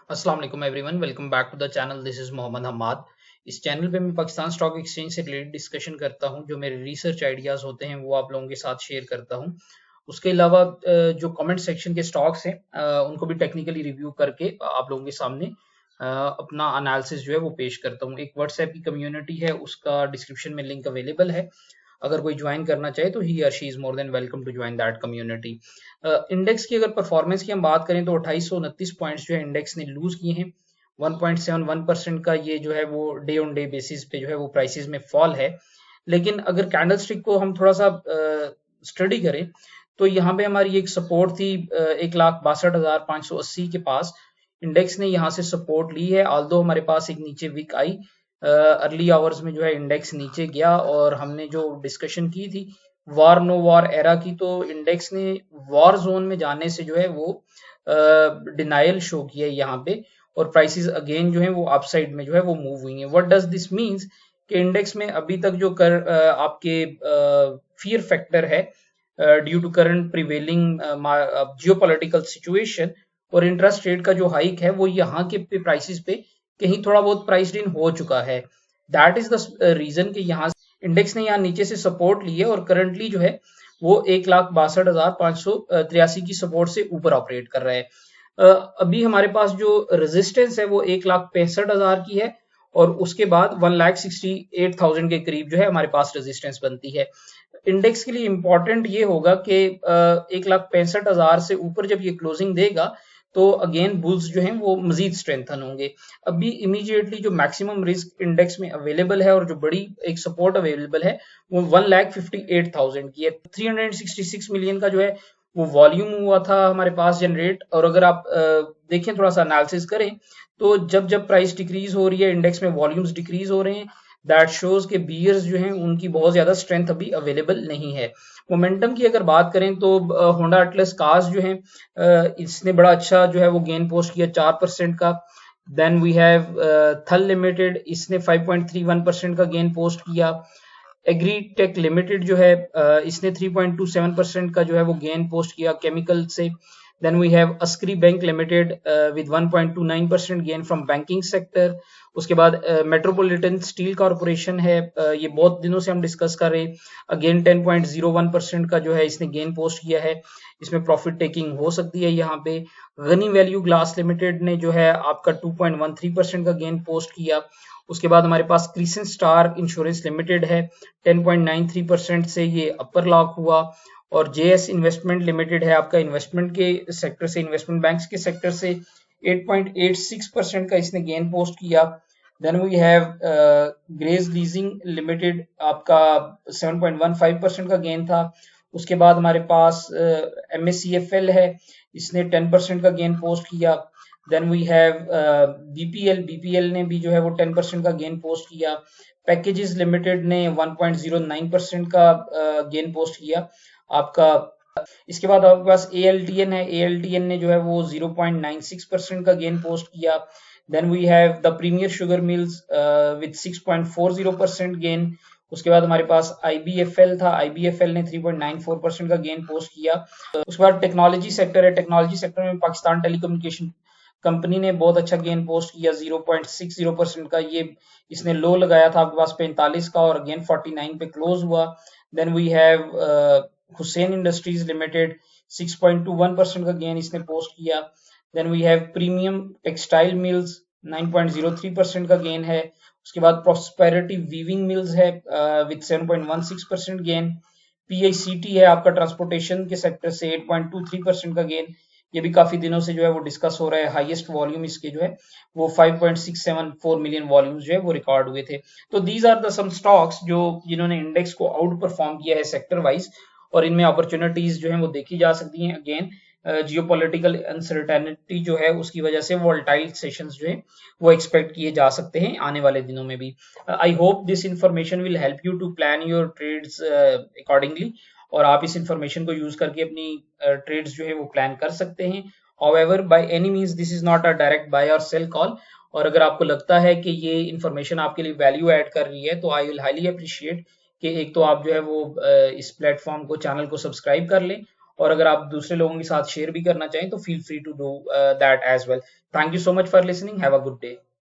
अस्सलाम वालेकुम everyone, welcome back to the channel. This is Mohammad Hammad. इस चैनल पे मैं पाकिस्तान स्टॉक एक्सचेंज से रिलेटेड डिस्कशन करता हूं। जो मेरे रिसर्च आइडियाज होते हैं वो आप लोगों के साथ शेयर करता हूं। उसके अलावा जो कमेंट सेक्शन के स्टॉक्स हैं उनको भी टेक्निकली रिव्यू करके आप लोगों के सामने अपना एनालिसिस जो है वो पेश करता हूं। एक व्हाट्सएप की कम्युनिटी है, उसका डिस्क्रिप्शन में लिंक अवेलेबल है। अगर कोई ज्वाइन करना चाहे तो he or she is more than welcome to join that community. Index की अगर परफॉर्मेंस की हम बात करें तो 2829 पॉइंट्स जो है इंडेक्स ने लूज किए हैं। 1.71% का ये जो है वो डे ऑन डे बेसिस पे जो है वो प्राइसेस में फॉल है। लेकिन अगर कैंडल स्टिक को हम थोड़ा सा स्टडी करें तो यहाँ पे हमारी एक सपोर्ट थी 1,62,580 के पास। इंडेक्स ने यहाँ से सपोर्ट ली है, ऑल्दो हमारे पास एक नीचे वीक आई। अर्ली आवर्स में जो है इंडेक्स नीचे गया और हमने जो डिस्कशन की थी वॉर नो वॉर एरा की, तो इंडेक्स ने वॉर जोन में जाने से जो है वो डिनायल शो किया है यहाँ पे, और प्राइसेस अगेन जो है वो अपसाइड में जो है वो मूव हुई हैं। व्हाट डज दिस मींस कि इंडेक्स में अभी तक जो आपके फियर फैक्टर है due to current prevailing geopolitical situation और इंटरेस्ट रेट का जो हाइक है वो यहाँ के प्राइसेस पे कहीं थोड़ा बहुत प्राइस्ड इन हो चुका है। दैट इज द रीजन कि यहाँ इंडेक्स ने यहाँ नीचे से सपोर्ट ली है और करंटली जो है वो 1,62,583 की सपोर्ट से ऊपर ऑपरेट कर रहा है। अभी हमारे पास जो रेजिस्टेंस है वो 1,65,000 की है और उसके बाद 1,68,000 के करीब जो है हमारे पास रेजिस्टेंस बनती है। इंडेक्स के लिए इंपॉर्टेंट ये होगा कि 1,65,000 से ऊपर जब ये क्लोजिंग देगा तो अगेन बुल्स जो हैं वो मजीद स्ट्रेंथन होंगे। अभी इमीडिएटली जो मैक्सिमम रिस्क इंडेक्स में अवेलेबल है और जो बड़ी एक सपोर्ट अवेलेबल है वो 1,58,000 की है। 366 मिलियन का जो है वो वॉल्यूम हुआ था हमारे पास जनरेट। और अगर आप देखें थोड़ा सा एनालिसिस करें तो जब जब प्राइस डिक्रीज हो रही है इंडेक्स में वॉल्यूम्स डिक्रीज हो रहे हैं। दैट शोज के बियर्स जो हैं उनकी बहुत ज्यादा स्ट्रेंथ अभी अवेलेबल नहीं है। मोमेंटम की अगर बात करें तो होंडा एटलस कार्स जो है इसने बड़ा अच्छा जो है वो गेन पोस्ट किया 4% का। Then we have Thal limited, इसने 5.31% का गेन पोस्ट किया। एग्रीटेक लिमिटेड जो है इसने 3.27% का जो है वो गेन पोस्ट किया केमिकल से। Then we have Askari bank limited with 1.29% gain from banking sector. उसके बाद मेट्रोपॉलिटन स्टील कॉर्पोरेशन है, ये बहुत दिनों से हम डिस्कस कर रहे हैं। अगेन 10.01% का जो है इसने गेन पोस्ट किया है, इसमें प्रॉफिट टेकिंग हो सकती है यहाँ पे। गनी वैल्यू ग्लास लिमिटेड ने जो है आपका 2.13% का गेन पोस्ट किया। उसके बाद हमारे पास क्रिसेंट स्टार इंश्योरेंस लिमिटेड है, 10.93% से ये अपर लॉक हुआ। और जेएस इन्वेस्टमेंट लिमिटेड है आपका इन्वेस्टमेंट के सेक्टर से, इन्वेस्टमेंट बैंक्स के सेक्टर से 8.86% का इसने गेन पोस्ट किया। Then we have Grays leasing limited, आपका 7.15% का गेन था। उसके बाद हमारे पास MSCFL है, इसने 10% का गेन पोस्ट किया। देन वी हैव बीपीएल ने भी जो है वो 10% का गेन पोस्ट किया। पैकेजेस लिमिटेड ने 1.09% का गेन पोस्ट किया आपका। इसके बाद आपके पास ALTN है, ALTN ने जो है वो 0.96% का गेन पोस्ट किया। Then we have the premier sugar mills with 6.40% gain. उसके बाद हमारे पास IBFL था, IBFL ने 3.94% का गेन पोस्ट किया। उसके बाद टेक्नोलॉजी सेक्टर है, टेक्नोलॉजी सेक्टर में पाकिस्तान टेलीकम्युनिकेशन कंपनी ने बहुत अच्छा गेन पोस्ट किया 0.60% का। ये इसने लो लगाया था आपके पास 45 का और अगेन 49 पे क्लोज हुआ। Then we have Hussain industries limited, 6.21% का गेन इसने पोस्ट किया। Then we have premium textile mills, 9.03% का गेन है। उसके बाद प्रॉस्पेरिटी वीविंग मिल्स है विद 7.16% गेन। PICT है आपका ट्रांसपोर्टेशन के सेक्टर से 8.23% का गेन। ये भी काफी दिनों से जो है वो डिस्कस हो रहा है। हाईएस्ट वॉल्यूम इसके जो है वो 5.674 मिलियन वॉल्यूम्स जो है वो रिकॉर्ड हुए थे। तो these are the some stocks जो जिन्होंने इंडेक्स को आउट परफॉर्म किया है सेक्टर वाइज, और इनमें अपॉर्चुनिटीज जो है वो देखी जा सकती हैं। अगेन जियोपॉलिटिकल अनसर्टेनिटी जो है उसकी वजह से वोलेटाइल सेशंस जो है वो एक्सपेक्ट किए जा सकते हैं आने वाले दिनों में भी। I hope this information will help you to plan your trades accordingly, और आप इस इंफॉर्मेशन को यूज करके अपनी ट्रेड्स जो है वो प्लान कर सकते हैं। However by any means this is not a direct buy or sell call, और अगर आपको लगता है कि ये इंफॉर्मेशन आपके लिए वैल्यू ऐड कर रही है तो आई विल हाईली अप्रिशिएट कि एक तो आप जो है वो इस प्लेटफॉर्म को, चैनल को सब्सक्राइब कर लें, और अगर आप दूसरे लोगों के साथ शेयर भी करना चाहें तो feel free to do that as well. Thank you so much for listening, have a good day.